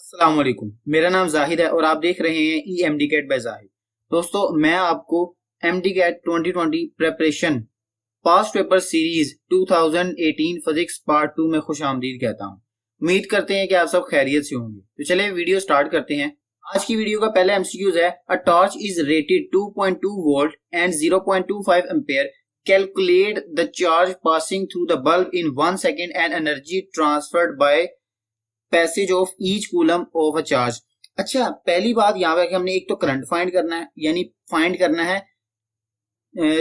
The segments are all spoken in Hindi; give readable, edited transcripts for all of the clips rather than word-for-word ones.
अस्सलाम वालेकुम। मेरा नाम जाहिद है और आप देख रहे हैं EMD कैट बाय जाहिद। दोस्तों, मैं आपको MD CAT 2020 preparation past paper series 2018 physics part 2 में खुश आमदीद कहता हूँ। उम्मीद करते हैं कि आप सब खैरियत से होंगे। तो चलिए वीडियो स्टार्ट करते हैं। आज की वीडियो का पहला MCQs है, a torch is rated 2.2 volt and 0.25 ampere, calculate the charge passing through the bulb in 1 second and energy transferred by passage of each coulomb of a charge. अच्छा, पहली बात यहाँ पे कि हमने एक तो करंट फाइंड करना है, यानी फाइंड करना है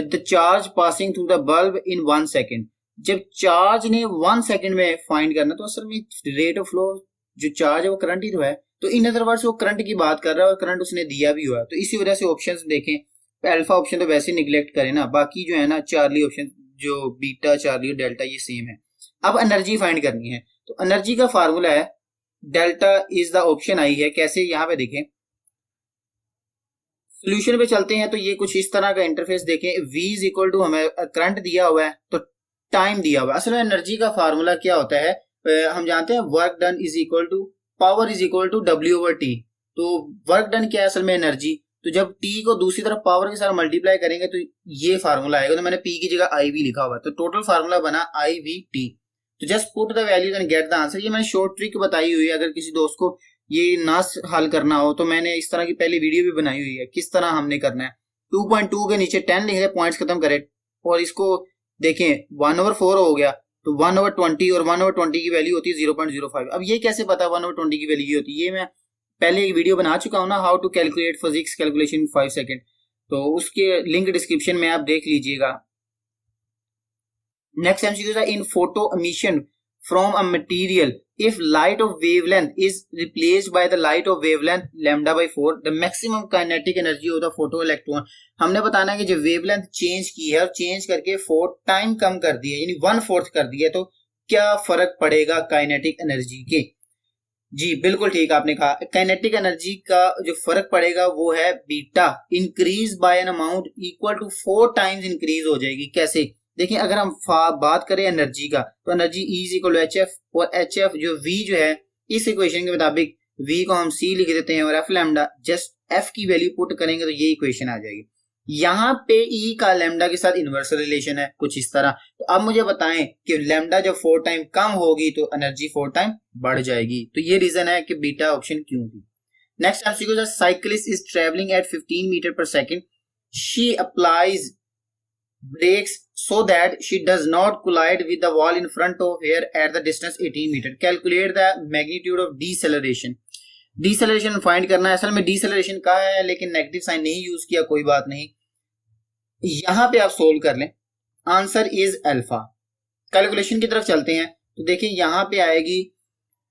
the charge passing through the bulb in 1 second. जब चार्ज ने 1 सेकेंड में फाइंड करना तो असल में रेट ऑफ फ्लो जो चार्ज है वो करंट ही तो है। तो इन अदर वर्ड्स वो करंट की बात कर रहा है और करंट उसने दिया भी हुआ है। तो इसी वजह से ऑप्शंस देखें, अल्फा ऑप्शन तो वैसे निगलेक्ट करें ना, बाकी जो है ना चार्ली ऑप्शन जो बीटा चार्ली और डेल्टा ये सेम है। अब एनर्जी फाइंड करनी है तो एनर्जी का फार्मूला है डेल्टा इज द ऑप्शन आई है। कैसे, यहाँ पे देखें, सोल्यूशन पे चलते हैं तो ये कुछ इस तरह का इंटरफेस देखें। V इज इक्वल टू हमें करंट दिया हुआ है तो टाइम दिया हुआ है। असल में एनर्जी का फार्मूला क्या होता है, हम जानते हैं work done is equal to power is equal to W/T। तो वर्क डन क्या है असल में एनर्जी, तो जब T को दूसरी तरफ पावर के साथ मल्टीप्लाई करेंगे तो ये फार्मूला आएगा। तो मैंने P की जगह IV लिखा हुआ है, तो टोटल फार्मूला बना IVT। तो just put the values and get the answer. ये मैंने शॉर्ट ट्रिक बताई हुई है, अगर किसी दोस्त को ये ना हल करना हो तो मैंने इस तरह की पहली वीडियो भी बनाई हुई है किस तरह हमने करना है। 2.2 के नीचे 10 लिखे, पॉइंट्स खत्म करें और इसको देखें 1/4 हो गया तो 1/20 और 1/20 की वैल्यू होती है 0.05। अब ये कैसे पता 1/20 की वैल्यू होती है, ये मैं पहले एक वीडियो बना चुका हूँ ना, how to calculate physics calculation in 5 second. तो उसके लिंक डिस्क्रिप्शन में आप देख लीजिएगा। Next MCQ is in photo emission from a material. If light of wavelength is replaced by the light of wavelength λ/4, the maximum kinetic energy of the photoelectron। हमने बताना है कि जो वेवलेंथ चेंज की है और चेंज करके 4 टाइम कम कर दिया है, यानी 1/4 कर दिया है, तो क्या फर्क पड़ेगा काइनेटिक एनर्जी के। जी बिल्कुल ठीक आपने कहा, काइनेटिक एनर्जी का जो फर्क पड़ेगा वो है बीटा, increase by an amount equal to 4 times increase हो जाएगी। कैसे, देखिए अगर हम बात करें एनर्जी का तो energy E is equal to HF, और HF जो V जो है इस इक्वेशन के मुताबिक V को हम C लिख देते हैं और F लैम्डा, जस्ट F की वैल्यू पुट करेंगे तो ये इक्वेशन आ जाएगी। यहाँ पे E का लैम्डा के साथ इनवर्स रिलेशन है कुछ इस तरह। तो अब मुझे बताएं कि लैम्डा जब 4 टाइम कम होगी तो एनर्जी 4 टाइम बढ़ जाएगी। तो ये रीजन है कि बीटा ऑप्शन क्यों थी। Next MCQ, cyclist is travelling at 15 metre per second, she applies brakes so that she does not collide with the wall in front of her at the distance 18 meter. Calculate the magnitude of deceleration. Deceleration find करना है। असल में deceleration का है लेकिन नेगेटिव साइन नहीं यूज किया, कोई बात नहीं, यहां पे आप सोल्व कर लें। Answer is alpha. कैलकुलेशन की तरफ चलते हैं तो देखिए यहां पे आएगी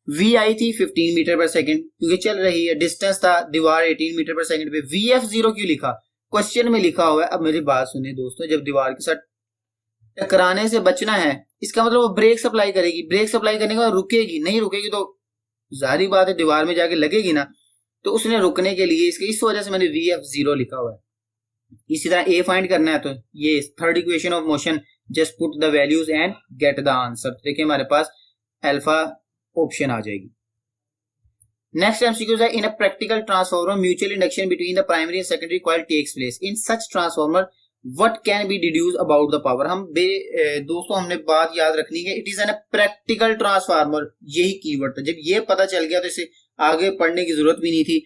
V आई थी 15 मीटर पर सेकेंड क्योंकि चल रही है, डिस्टेंस था दीवार 18 मीटर पर सेकेंड पे। VF0 क्यों लिखा, क्वेश्चन में लिखा हुआ है। अब मेरी बात सुनिए दोस्तों, जब दीवार के साथ टकराने से बचना है इसका मतलब वो ब्रेक सप्लाई करेगी, ब्रेक सप्लाई करने के बाद रुकेगी, नहीं रुकेगी तो जाहिर बात है दीवार में जाके लगेगी ना, तो उसने रुकने के लिए इसके इस वजह से मैंने VF0 लिखा हुआ है। इसी तरह A फाइंड करना है तो ये third equation of motion, just put the values and get the answer. देखिए हमारे पास अल्फा ऑप्शन आ जाएगी। Next MCQ is in a practical transformer, mutual induction between the primary and secondary coil takes place. In such transformer, what can be deduced about the power? हम दोस्तों हमने बात याद रखनी है, it is an a practical transformer, यही कीवर्ड था। जब ये पता चल गया तो इसे आगे पढ़ने की जरूरत भी नहीं थी।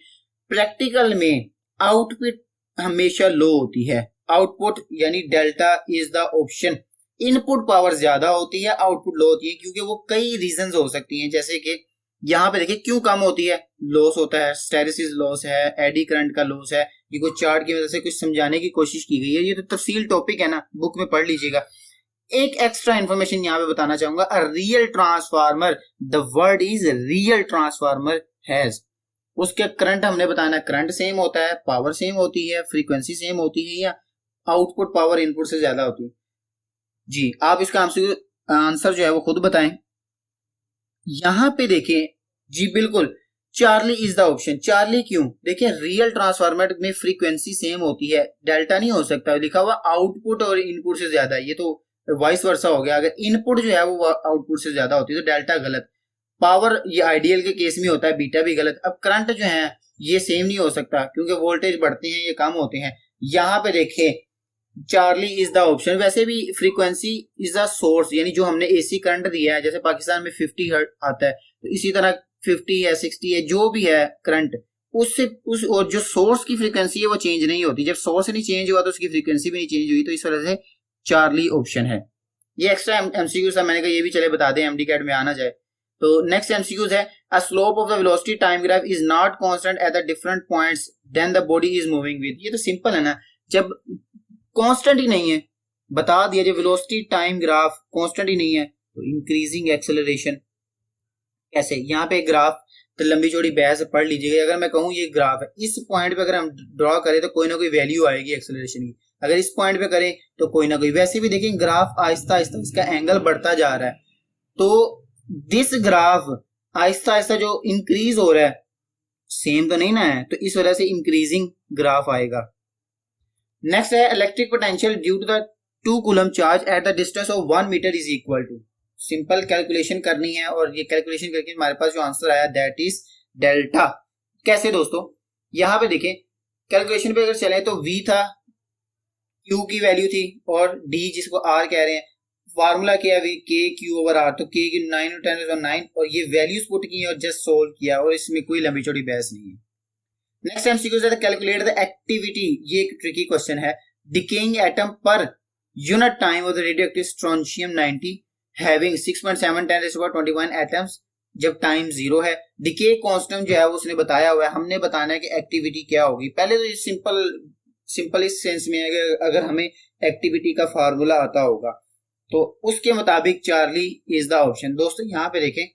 प्रैक्टिकल में आउटपुट हमेशा लो होती है, आउटपुट यानी delta is the option. Input power ज्यादा होती है, आउटपुट लो होती है, क्योंकि वो कई रीजंस हो सकती हैं, जैसे कि यहाँ पे देखिए क्यों कम होती है, लॉस होता है, स्टेरिसिस लॉस है, एडी करंट का लॉस है। ये कुछ चार्ट की वजह से कुछ समझाने की कोशिश की गई है, ये तो तफसील टॉपिक है ना, बुक में पढ़ लीजिएगा। एक एक्स्ट्रा इंफॉर्मेशन यहाँ पे बताना चाहूंगा, a real transformer, the word is real transformer has, उसके करंट हमने बताना, करंट सेम होता है, पावर सेम होती है, फ्रीक्वेंसी सेम होती है, या आउटपुट पावर इनपुट से ज्यादा होती है। जी आप इसका आंसर जो है वो खुद बताएं। यहां पे देखें, जी बिल्कुल Charlie is the option. Charlie क्यों, देखिए रियल ट्रांसफार्मर में फ्रीक्वेंसी सेम होती है, डेल्टा नहीं हो सकता, लिखा हुआ आउटपुट और इनपुट से ज्यादा, ये तो वाइस वर्सा हो गया। अगर इनपुट जो है वो आउटपुट से ज्यादा होती है तो डेल्टा गलत। पावर ये आइडियल के केस में होता है, बीटा भी गलत। अब करंट जो है ये सेम नहीं हो सकता क्योंकि वोल्टेज बढ़ते हैं ये कम होते हैं। यहाँ पे देखें चार्ली इज द ऑप्शन। वैसे भी फ्रीक्वेंसी इज द सोर्स, यानी जो हमने एसी करंट दिया है, जैसे पाकिस्तान में 50 हर्ट्ज आता है तो इसी तरह 50 है 60 है जो भी है करंट, उससे उस और जो सोर्स की फ्रीक्वेंसी है वो चेंज नहीं होती। जब सोर्स नहीं चेंज हुआ तो उसकी फ्रीक्वेंसी भी नहीं चेंज हुई, तो इस वजह से चार्ली ऑप्शन है। ये एक्स्ट्रा एमसीक्यू था, मैंने कहा ये भी चले बता दें एमडी कैट में आना जाए। तो नेक्स्ट एमसीक्यूज है a slope of the velocity time graph is not constant at the different points then the body is moving with. ये तो सिंपल है ना, जब कांस्टेंट ही नहीं है बता दिया, जब वेलोसिटी टाइम ग्राफ कांस्टेंट ही नहीं है तो इंक्रीजिंग एक्सेलरेशन कैसे। यहाँ पे ग्राफ तो लंबी चौड़ी बहस पढ़ लीजिएगा। अगर मैं कहूँ ये ग्राफ है, इस पॉइंट पे अगर हम ड्रॉ करें तो कोई ना कोई वैल्यू आएगी एक्सेलरेशन की, अगर इस पॉइंट पे करें तो कोई ना कोई। वैसे भी देखें ग्राफ आहिस्ता आहिस्ता इसका एंगल बढ़ता जा रहा है, तो दिस ग्राफ आहिस्ता आहिस्ता जो इंक्रीज हो रहा है सेम तो नहीं ना है, तो इस वजह से इंक्रीजिंग ग्राफ आएगा। नेक्स्ट है electric potential due to the 2 coulomb charge at the distance of 1 metre is equal to. Simple calculation करनी है और ये कैलकुलेशन करके हमारे पास जो आंसर आया दैट इज डेल्टा। कैसे दोस्तों, यहां पे देखें कैलकुलेशन पे अगर चले तो v था, q की वैल्यू थी और d जिसको r कह रहे हैं, फार्मूला क्या है k q ओवर r, तो k की 9 और 10 9 और ये वैल्यूज पुट की और जस्ट सोल्व किया और इसमें कोई लंबी चौड़ी बहस नहीं है। नेक्स्ट एमसीक्यू है कैलकुलेट द एक्टिविटी। ये एक ट्रिकी क्वेश्चन है। Decaying atom per unit time of the radioactive strontium 90 having 6.7 10⁻21 atoms जब टाइम 0 है। डिके कांस्टेंट जो है वो उसने बताया हुआ है, हमने बताना है कि एक्टिविटी क्या होगी। पहले तो ये सिंपल इस सेंस में है कि अगर हमें एक्टिविटी का फार्मूला आता होगा तो उसके मुताबिक चार्ली इज द ऑप्शन। दोस्तों यहाँ पे देखें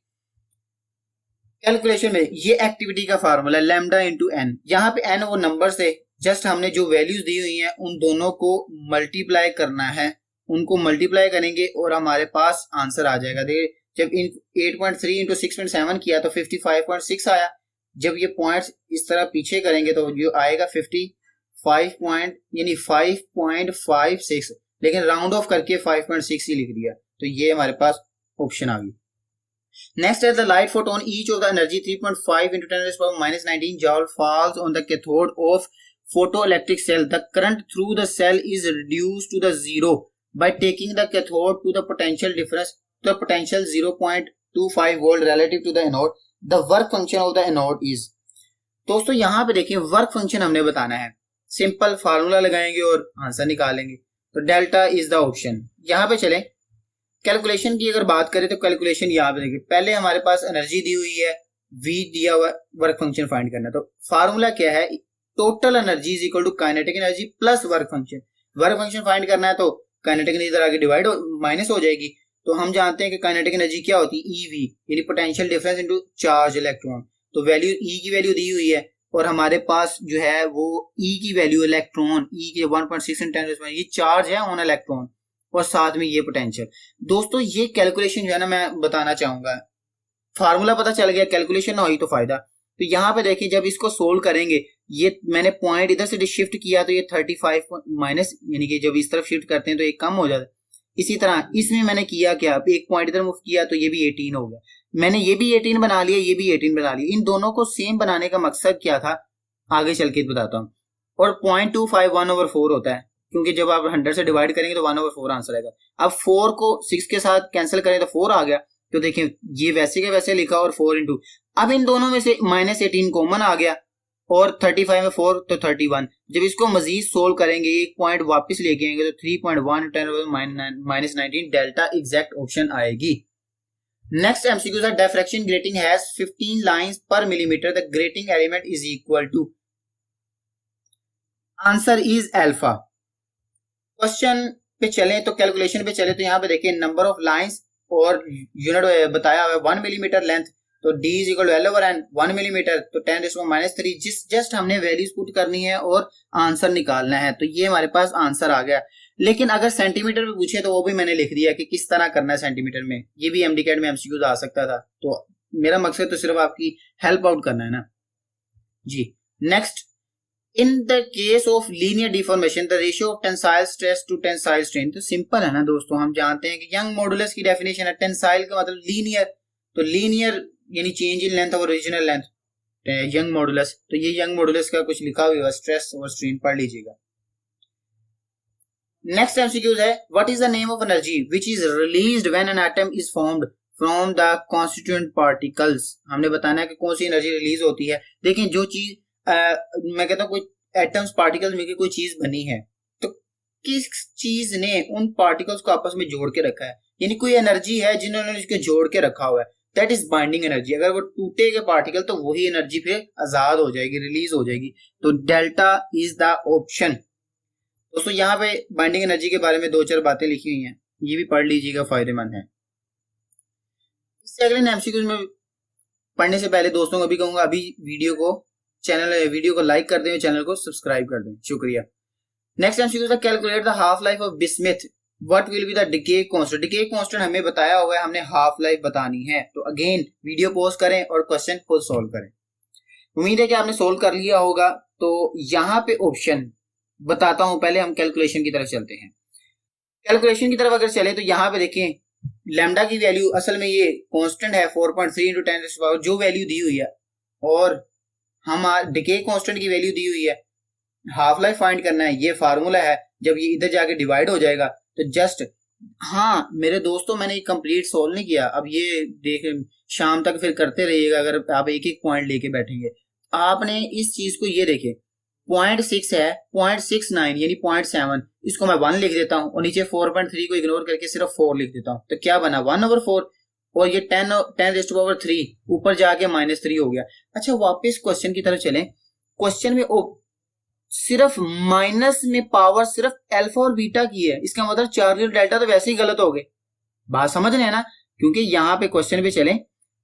कैलकुलेशन में ये एक्टिविटी का फार्मूला लैम्डा इंटू एन। यहाँ पे एन वो नंबर से जस्ट हमने जो वैल्यूज दी हुई हैं उन दोनों को मल्टीप्लाई करना है, उनको मल्टीप्लाई करेंगे और हमारे पास आंसर आ जाएगा। देखिए जब इन 8.3 इंटू 6.7 किया तो 55.6 आया। जब ये पॉइंट्स इस तरह पीछे करेंगे तो जो आएगा 55 पॉइंट यानी 5.56, लेकिन राउंड ऑफ करके 5.6 ही लिख दिया, तो ये हमारे पास ऑप्शन आ गई। Next as the light photon each of the energy 3.5 into 10⁻⁻19 joule falls on the cathode of photoelectric cell. The current through the cell is reduced to the zero by taking the cathode to the potential difference, the potential 0.25 volt relative to the anode. The work function of the anode is। दोस्तों यहाँ पे देखिए वर्क फंक्शन हमने बताना है, सिंपल फार्मूला लगाएंगे और आंसर निकालेंगे, तो डेल्टा इज द ऑप्शन। यहाँ पे चले कैलकुलेशन की अगर बात करें तो कैलकुलेशन यहाँ पे देखिए पहले हमारे पास एनर्जी दी हुई है, v दिया हुआ, वर्क फंक्शन फाइंड करना। तो फार्मूला क्या है, total energy is equal to kinetic energy plus work function. Work function find करना है तो काइनेटिक एनर्जी इधर आगे डिवाइड माइनस हो जाएगी, तो हम जानते हैं कि काइनेटिक एनर्जी क्या होती है ईवी यानी potential difference into charge electron. तो वैल्यू ई की वैल्यू दी हुई है और हमारे पास जो है वो ई की वैल्यू इलेक्ट्रॉन ई के 1.6 × 10⁻, ये चार्ज है ऑन इलेक्ट्रॉन और साथ में ये पोटेंशियल। दोस्तों ये कैलकुलेशन जो है ना मैं बताना चाहूंगा, फार्मूला पता चल गया, कैलकुलेशन ना हुई तो फायदा। तो यहाँ पे देखिए जब इसको सोल्व करेंगे, ये मैंने पॉइंट इधर से शिफ्ट किया तो ये 35 माइनस यानी कि जब इस तरफ शिफ्ट करते हैं तो ये कम हो जाता है। इसी तरह इसमें मैंने किया क्या, एक पॉइंट इधर मूव किया तो ये भी 18 हो गया, मैंने ये भी 18 बना लिया, ये भी 18 बना लिया। इन दोनों को सेम बनाने का मकसद क्या था आगे चल के बताता हूँ। और 0.25 1/4 होता है, क्योंकि जब आप 100 से डिवाइड करेंगे तो 1/4 आंसर आएगा। अब 4 को 6 के साथ कैंसिल करें तो 4 आ गया, तो देखिए ये वैसे के वैसे लिखा और 4 इंटू, अब इन दोनों में से -18 कॉमन आ गया और 35 में 4 तो 31। जब इसको मजीद सोल्व करेंगे एक पॉइंट वापस लेके आएंगे तो 3.1 × 10⁻19 डेल्टा एग्जैक्ट ऑप्शन आएगी। नेक्स्ट एमसीक्यू है diffraction grating has 15 lines per millimetre, the grating element is equal to, answer is alpha. Question पे चले तो कैलकुलेशन पे चले तो यहाँ पे देखिए नंबर ऑफ लाइंस और यूनिट बताया हुआ है 1 मिलीमीटर लेंथ, तो d is equal to L over n 1 millimetre तो 10⁻³ जस्ट हमने वैल्यूज पुट करनी है और आंसर निकालना है, तो ये हमारे पास आंसर आ गया। लेकिन अगर सेंटीमीटर में पूछे तो वो भी मैंने लिख दिया कि किस तरह करना है सेंटीमीटर में, ये भी एमडी कैट में एमसीक्यूज आ सकता था, तो मेरा मकसद तो सिर्फ आपकी हेल्प आउट करना है ना जी। Next, in the case of linear deformation the ratio of tensile stress to tensile strain, तो सिंपल है ना दोस्तों, हम जानते हैं कि यंग मॉडुलस की डेफिनेशन है, टेंसाइल का मतलब लीनियर, तो लीनियर यानी चेंज इन लेंथ और ओरिजिनल लेंथ, यंग मॉडुलस, तो ये यंग मॉडुलस का कुछ लिखा हुआ है, स्ट्रेस और स्ट्रेन पढ़ लीजिएगा। नेक्स्ट एमसीक्यूज है, what is the name of energy which is released when an atom is formed from the constituent particles. हमने बताना है कि कौन सी एनर्जी रिलीज होती है। देखिए जो चीज मैं कहता हूँ कोई एटम्स पार्टिकल्स में कोई चीज बनी है, तो किस चीज ने उन पार्टिकल्स को आपस में जोड़ के रखा है, यानी कोई एनर्जी है जिन्होंने इसको जोड़ के रखा हुआ है, दैट इज बाइंडिंग एनर्जी। अगर वो टूटेगा पार्टिकल तो वही एनर्जी फिर आजाद हो जाएगी, रिलीज हो जाएगी। तो डेल्टा इज द ऑप्शन। दोस्तों यहाँ पे बाइंडिंग एनर्जी के बारे में 2-4 बातें लिखी हुई हैं, ये भी पढ़ लीजिएगा, फायदेमंद है। इससे अगले एमसीक्यूज में पढ़ने से पहले दोस्तों को भी कहूंगा अभी वीडियो को लाइक कर दें, चैनल को सब्सक्राइब कर दें, शुक्रिया। Next MCQ, calculate the half life of bismuth, what will be the decay constant. Decay constant हमें बताया हुआ है, हमने हाफ लाइफ बतानी है। तो अगेन वीडियो पॉज करें और क्वेश्चन खुद सोल्व करें। उम्मीद है कि आपने सोल्व कर लिया होगा। तो यहाँ पे ऑप्शन बताता हूं, पहले हम कैलकुलेशन की तरफ चलते हैं। कैलकुलेशन की तरफ अगर चले तो यहाँ पे देखें लैम्डा की वैल्यू असल में ये कांस्टेंट है 4.3 इंटू 10 जो वैल्यू दी हुई है, और हम डिके कांस्टेंट की वैल्यू दी हुई है। हाफ लाइफ फाइंड करना है, ये फार्मूला है। जब ये इधर जाके डिवाइड हो जाएगा तो जस्ट, हाँ मेरे दोस्तों मैंने ये कंप्लीट सोल्व नहीं किया, अब ये देख शाम तक फिर करते रहिएगा। अगर आप एक एक पॉइंट लेके बैठेंगे, आपने इस चीज को ये देखे 0.6 है, 0.69 यानी 0.7, इसको मैं 1 लिख देता हूँ और नीचे 4.3 को इग्नोर करके सिर्फ 4 लिख देता हूँ। तो क्या बना 1/4, और ये 10⁻³ ऊपर जाके -3 हो गया। अच्छा वापस क्वेश्चन की तरफ चलें। क्वेश्चन में सिर्फ माइनस में पावर सिर्फ अल्फा और बीटा की है, इसका मतलब चार्ली और डेल्टा तो वैसे ही गलत हो गए। बात समझ रहे हैं ना, क्योंकि यहाँ पे क्वेश्चन पे चलें,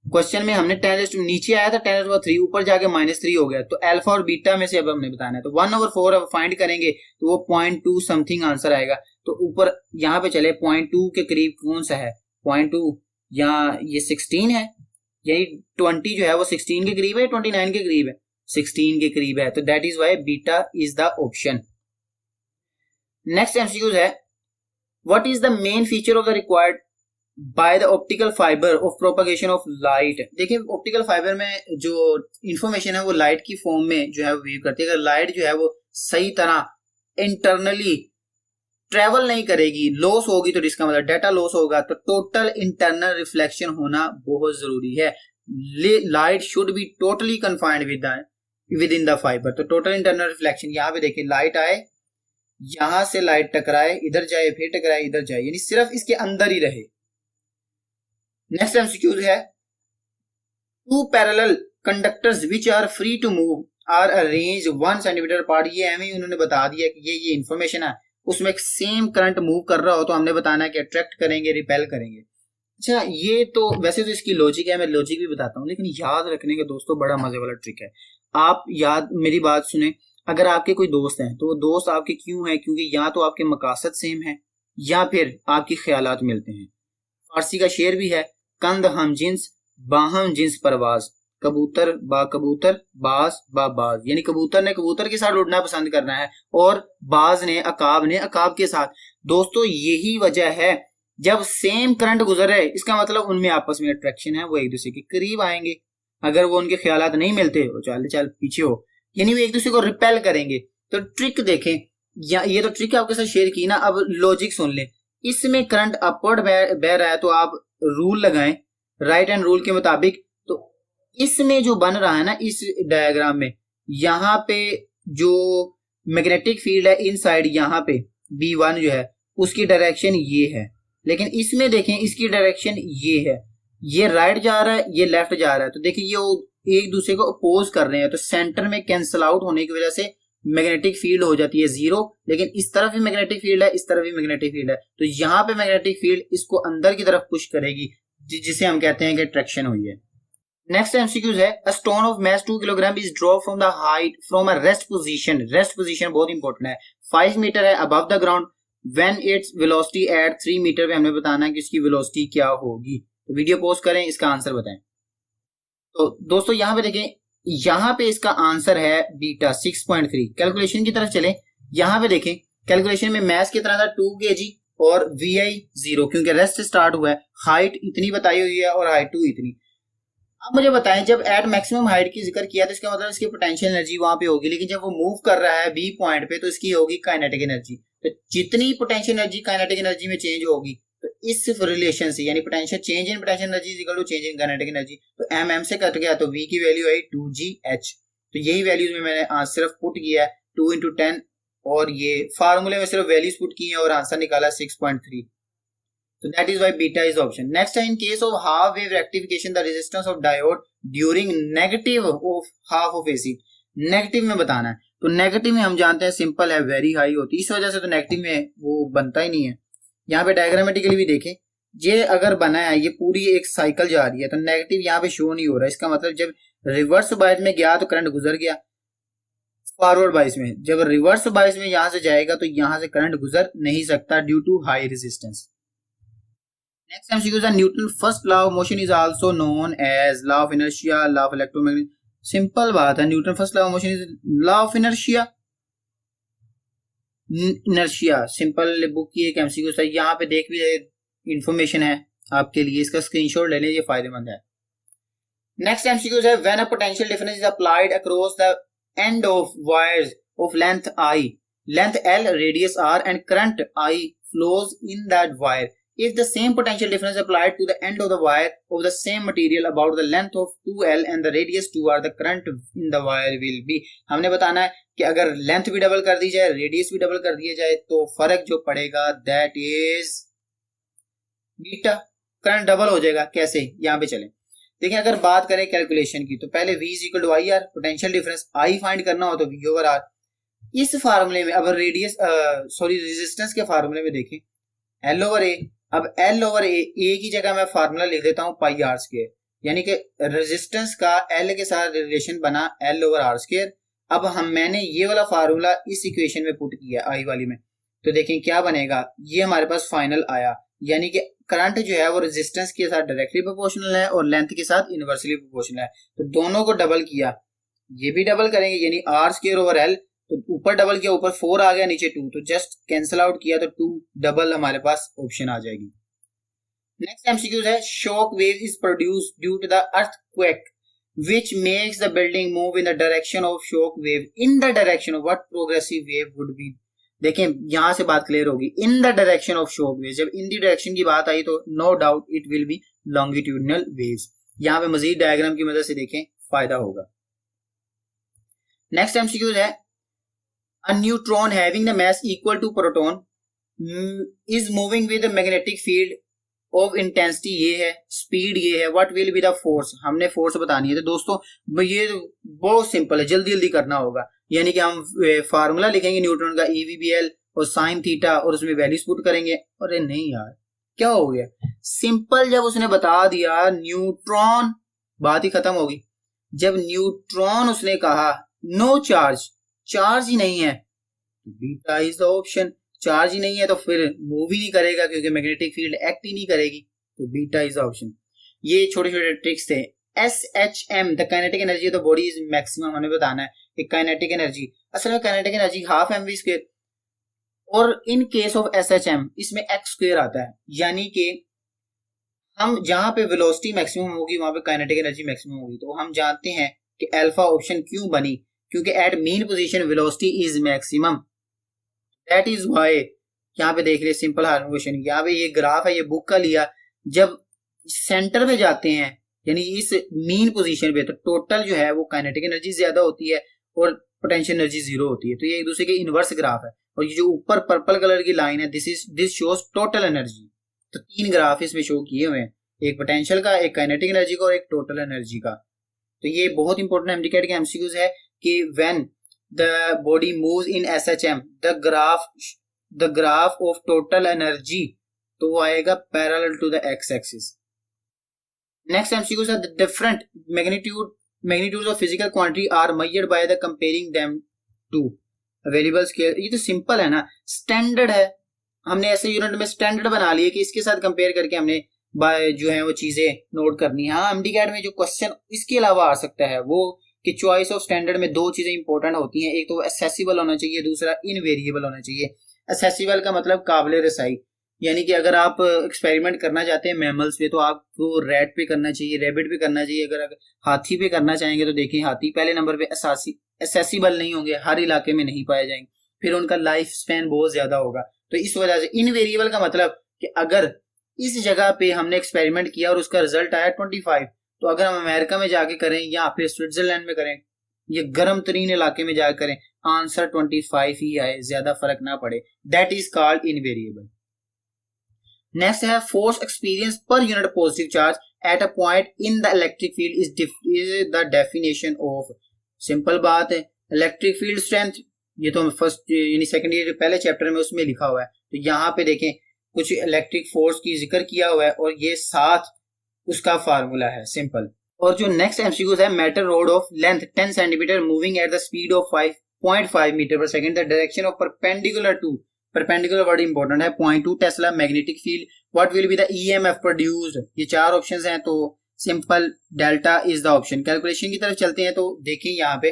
क्वेश्चन में हमने नीचे आया था 10⁻³ ऊपर जाके -3 हो गया, तो अल्फा और बीटा में से अब हमने बताना है। तो 1/4 अब फाइंड करेंगे तो वो 0.2 समथिंग आंसर आएगा। तो ऊपर यहाँ पे चले 0.2 के करीब कौन सा है, 0.2 या ये 16 है, यानी 20 जो है वो 16 के करीब है, 29 के करीब है, 16 के करीब है। तो that is why beta is the option. Next MCQ है, what is the main feature of the required by the optical fibre of propagation of light. देखिए ऑप्टिकल फाइबर में जो इंफॉर्मेशन है वो लाइट की फॉर्म में जो है वेव करती है। अगर लाइट जो है वो सही तरह इंटरनली ट्रेवल नहीं करेगी, लॉस होगी, तो इसका मतलब डाटा लॉस होगा। तो टोटल इंटरनल रिफ्लेक्शन होना बहुत जरूरी है। Light should be totally confined with in the fibre. तो टोटल इंटरनल रिफ्लेक्शन, यहाँ पे देखिए लाइट आए, यहां से लाइट टकराए, इधर जाए, फिर टकराए, इधर जाए, यानी सिर्फ इसके अंदर ही रहे। नेक्स्ट एमसीक्यू है, two parallel conductors which are free to move are arranged 1 centimetre apart. ये हमें उन्होंने बता दिया कि ये इंफॉर्मेशन है, उसमें एक सेम करंट मूव कर रहा हो तो हमने बताना है कि अट्रैक्ट करेंगे, रिपेल करेंगे। अच्छा ये तो वैसे तो इसकी लॉजिक है, मैं लॉजिक भी बताता हूँ, लेकिन याद रखने का दोस्तों बड़ा मजे वाला ट्रिक है। आप याद मेरी बात सुने, अगर आपके कोई दोस्त हैं तो वो दोस्त आपके क्यों हैं, क्योंकि या तो आपके मकासद सेम है या फिर आपकी ख्यालात मिलते हैं। फारसी का शेर भी है, कंद हम जिन्स बाहम जिन्स परवाज, कबूतर बा कबूतर बाज बा बाज, यानी कबूतर ने कबूतर के साथ उड़ना पसंद करना है और बाज ने अकाब के साथ। दोस्तों यही वजह है, जब सेम करंट गुजर रहे इसका मतलब उनमें आपस में अट्रैक्शन है, वो एक दूसरे के करीब आएंगे। अगर वो उनके ख्यालात नहीं मिलते, वो चल पीछे हो, यानी वो एक दूसरे को रिपेल करेंगे। तो ट्रिक देखें, या ये तो ट्रिक आपके साथ शेयर की ना, अब लॉजिक सुन लें। इसमें करंट अपवर्ड बह रहा है तो आप रूल लगाएं राइट हैंड रूल के मुताबिक। तो इसमें जो बन रहा है ना इस डायग्राम में, यहाँ पे जो मैग्नेटिक फील्ड है इनसाइड, यहाँ पे B1 जो है उसकी डायरेक्शन ये है, लेकिन इसमें देखें इसकी डायरेक्शन ये है, ये राइट जा रहा है, ये लेफ्ट जा रहा है। तो देखिए ये एक दूसरे को अपोज कर रहे हैं, तो सेंटर में कैंसल आउट होने की वजह से मैग्नेटिक फील्ड हो जाती है 0, लेकिन इस तरफ भी मैग्नेटिक फील्ड है, इस तरफ भी मैग्नेटिक फील्ड है। तो यहाँ पे मैग्नेटिक फील्ड इसको अंदर की तरफ पुश करेगी, जिसे हम कहते हैं कि ट्रैक्शन हुई है। नेक्स्ट एमसीक्यू है, a stone of mass 2 kilogram is drop from the height from a rest position. Rest position बहुत इंपॉर्टेंट है, 5 मीटर है above the ground, when its velocity at 3 metre पे हमने बताना है कि इसकी वेलोसिटी क्या होगी। तो वीडियो पॉज करें, इसका आंसर बताएं। तो दोस्तों यहाँ पे देखें, यहाँ पे इसका आंसर है बीटा 6.3। कैलकुलेशन की तरफ चलें, यहाँ पे देखें कैलकुलेशन में मैथ की तरह था 2 kg और VI 0, क्योंकि रेस्ट स्टार्ट हुआ है। हाइट इतनी बताई हुई है और हाइट 2 इतनी। अब मुझे बताएं, जब एट मैक्सिमम हाइट की जिक्र किया तो इसका मतलब इसकी पोटेंशियल एनर्जी वहां पे होगी, लेकिन जब वो मूव कर रहा है बी पॉइंट पे तो इसकी होगी काइनेटिक एनर्जी। तो जितनी पोटेंशियल एनर्जी काइनेटिक एनर्जी में चेंज होगी, तो इस रिलेशन से यानी potential change in potential energy is equal to change in kinetic energy, तो एम एम से कट गया तो वी की वैल्यू आई 2gh। तो यही वैल्यूज में मैंने आज सिर्फ पुट किया है 2 into 10, और ये फार्मूले में सिर्फ वैल्यूज पुट की है और आंसर निकाला 6.3। So that is why beta is the option. Next, in case of half wave rectification, the resistance of diode during negative of half of AC. Negative में बताना है, तो नेगेटिव में हम जानते हैं सिंपल है, वेरी हाई होती है, इस वजह से तो नेगेटिव में वो बनता ही नहीं है। यहाँ पे डायग्रामेटिकली भी देखें, ये अगर बना है, ये पूरी एक साइकिल जा रही है, तो नेगेटिव यहाँ पे शो नहीं हो रहा। इसका मतलब जब रिवर्स बायस में गया तो करंट गुजर गया, फॉरवर्ड बायस में जब रिवर्स बायस में यहाँ से जाएगा तो यहाँ से करंट गुजर नहीं सकता due to high resistance. Next MCQ is Newton's first law of motion is also known as law of inertia, law of electromagnetism. Simple बात है, Newton first law of motion is law of inertia. Inertia simple book की एक एमसीक्यू है, यहाँ पे देख भी इंफॉर्मेशन है आपके लिए, इसका स्क्रीनशॉट ले लीजिए, फायदेमंद है। नेक्स्ट एमसीक्यू है when a potential difference is applied across the end of wires of length I, length l, radius r and current I flows in that wire. If the same potential difference applied to the end of the wire of the same material about the length of 2l and the radius 2r, the current in the wire will be. हमने बताना है कि अगर लेंथ भी डबल कर दी जाए, रेडियस भी डबल कर दिया जाए, तो फर्क जो पड़ेगा that is beta, current double हो जाएगा। कैसे, यहाँ पे चलें देखिए। अगर बात करें कैलकुलेशन की, तो पहले v is equal to I R, potential difference I find करना हो तो v ओवर आर। इस फार्मूले में अब रेडियस रेजिस्टेंस के फार्मूले में देखें L ओवर ए, अब L ओवर ए की जगह मैं फार्मूला लिख देता हूं पाई आर स्क्वायर, यानी कि रेजिस्टेंस का L के साथ रिलेशन बना L ओवर आर स्क्वायर। अब मैंने ये वाला फार्मूला इस इक्वेशन में पुट किया आई वाली में, तो देखें क्या बनेगा, ये हमारे पास फाइनल आया, यानी कि करंट जो है वो रेजिस्टेंस के साथ डायरेक्टली प्रोपोर्शनल है और लेंथ के साथ इनवर्सली प्रोपोर्शनल है। तो दोनों को डबल किया, ये भी डबल करेंगे, यानी आर स्क्वायर ओवर एल, तो ऊपर डबल किया, ऊपर 4 आ गया, नीचे 2, तो जस्ट कैंसिल आउट किया तो 2 डबल हमारे पास ऑप्शन आ जाएगी। नेक्स्ट एमसीक्यू है shock wave is produced due to the earthquake which makes the building move in the direction of shock wave in the direction of what progressive wave would be. देखें यहां से बात क्लियर होगी, in the direction of shock wave, जब इन द डायरेक्शन की बात आई तो no doubt it will be longitudinal waves. यहां पे मजीद डायग्राम की मदद से देखें, फायदा होगा। नेक्स्ट एमसीक्यू है a neutron having the mass equal to proton is moving with a magnetic field of intensity, ये है स्पीड, ये है what will be the force, हमने फोर्स बतानी है। तो दोस्तों ये बहुत सिंपल है, जल्दी जल्दी करना होगा, यानी कि हम फार्मूला लिखेंगे न्यूट्रॉन का EVBL और साइन थीटा और उसमें वैल्यूज पुट करेंगे। अरे नहीं यार क्या हो गया, सिंपल, जब उसने बता दिया न्यूट्रॉन, बात ही खत्म होगी। जब न्यूट्रॉन उसने कहा नो चार्ज, चार्ज ही नहीं है, beta is the option. Charge ही नहीं है तो फिर मूव ही नहीं करेगा क्योंकि मैग्नेटिक फील्ड एक्ट ही नहीं करेगी, तो बीटा इज द ऑप्शन। ये छोटे छोटे ट्रिक्स थे। SHM the kinetic energy of the body is maximum, हमें बताना है कि काइनेटिक एनर्जी, असल में kinetic energy half mv square, और इन केस ऑफ SHM इसमें x स्क्वायर आता है, यानी कि हम जहां पे वेलोसिटी मैक्सिमम होगी वहां पे काइनेटिक एनर्जी मैक्सिमम होगी। तो हम जानते हैं कि अल्फा ऑप्शन क्यों बनी, क्योंकि at mean position velocity is maximum, that is why. यहाँ पे देख रहे सिंपल हार्मोनिकेशन, यहाँ पे ये ग्राफ है, ये बुक का लिया, जब सेंटर पे जाते हैं यानी इस मीन पोजीशन पे, तो टोटल जो है वो काइनेटिक एनर्जी ज्यादा होती है और पोटेंशियल एनर्जी जीरो होती है। तो ये एक दूसरे के इनवर्स ग्राफ है, और ये जो ऊपर पर्पल कलर की लाइन है दिस शोज टोटल एनर्जी। तो 3 ग्राफ इसमें शो किए हुए हैं, एक पोटेंशियल का, एक काइनेटिक एनर्जी का और एक टोटल एनर्जी का। तो ये बहुत इंपॉर्टेंट एमडीकेट के एमसीक्यूज है कि when the body moves in SHM the graph of total energy, तो वो आएगा parallel to the x axis. Next MCQs है the different magnitudes of physical quantity are measured by the comparing them to available scale. ये तो सिंपल है ना, स्टैंडर्ड है, हमने ऐसे यूनिट में स्टैंडर्ड बना लिए कि इसके साथ कंपेयर करके हमने जो है वो चीजें नोट करनी है। हाँ एमडीकेट में जो क्वेश्चन इसके अलावा आ सकता है वो कि चॉइस ऑफ स्टैंडर्ड में 2 चीजें इंपॉर्टेंट होती हैं, एक तो एक्सेसिबल होना चाहिए, दूसरा इनवेरिएबल होना चाहिए। एक्सेसिबल का मतलब काबिल रसाई, यानी कि अगर आप एक्सपेरिमेंट करना चाहते हैं मैमल्स पे तो आपको रैट पे करना चाहिए, रैबिट पे करना चाहिए। अगर हाथी पे करना चाहेंगे तो देखिए हाथी पहले नंबर पे एसेसिबल नहीं होंगे, हर इलाके में नहीं पाए जाएंगे, फिर उनका लाइफ स्पैन बहुत ज्यादा होगा। तो इस वजह से इनवेरिएबल का मतलब कि अगर इस जगह पे हमने एक्सपेरिमेंट किया और उसका रिजल्ट आया 25, तो अगर हम अमेरिका में जाके करें या फिर स्विट्जरलैंड में करें, ये गर्म तरीन इलाके में जाकर करें, आंसर 25 ही आए, ज्यादा फर्क ना पड़े। That is called invariable. Next है force experience per unit positive charge at a point in the electric field is the definition of. Simple बात है, इलेक्ट्रिक फील्ड स्ट्रेंथ ये तो फर्स्ट यानी सेकंड ईयर पहले चैप्टर में उसमें लिखा हुआ है। तो यहाँ पे देखें कुछ इलेक्ट्रिक फोर्स की जिक्र किया हुआ है और ये साथ उसका फार्मूला है सिंपल। और जो नेक्स्ट एमसीक्यूज है, metal rod of length 10 centimetre moving at the speed of 5.5 metre per second, the direction of perpendicular word important है, 0.2 tesla magnetic field, what will be the EMF produced. ये चार ऑप्शंस हैं, तो simple delta is the option. Calculation की तरफ चलते हैं तो देखिए यहाँ पे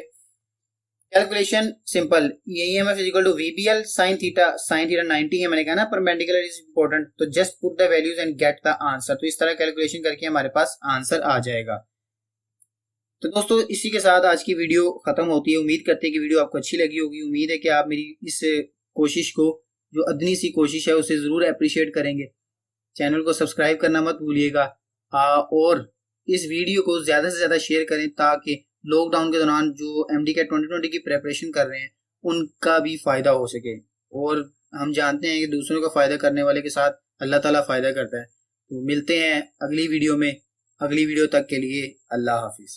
calculation simple, EMF is equal to VBL sine theta 90 है, मैंने कहा ना परपेंडिकुलर इज इंपॉर्टेंट, तो just put the values and get the answer. तो इस तरह कैलकुलेशन करके हमारे पास आंसर आ जाएगा। तो दोस्तों इसी के साथ आज की वीडियो खत्म होती है। उम्मीद करते हैं कि वीडियो आपको अच्छी लगी होगी। उम्मीद है कि आप मेरी इस कोशिश को, जो अदनी सी कोशिश है, उसे जरूर अप्रिशिएट करेंगे। चैनल को सब्सक्राइब करना मत भूलिएगा और इस वीडियो को ज्यादा से ज्यादा शेयर करें ताकि लॉकडाउन के दौरान जो MD-CAT 2020 की प्रेपरेशन कर रहे हैं उनका भी फायदा हो सके। और हम जानते हैं कि दूसरों का फायदा करने वाले के साथ अल्लाह ताला फायदा करता है। तो मिलते हैं अगली वीडियो में। अगली वीडियो तक के लिए अल्लाह हाफिज।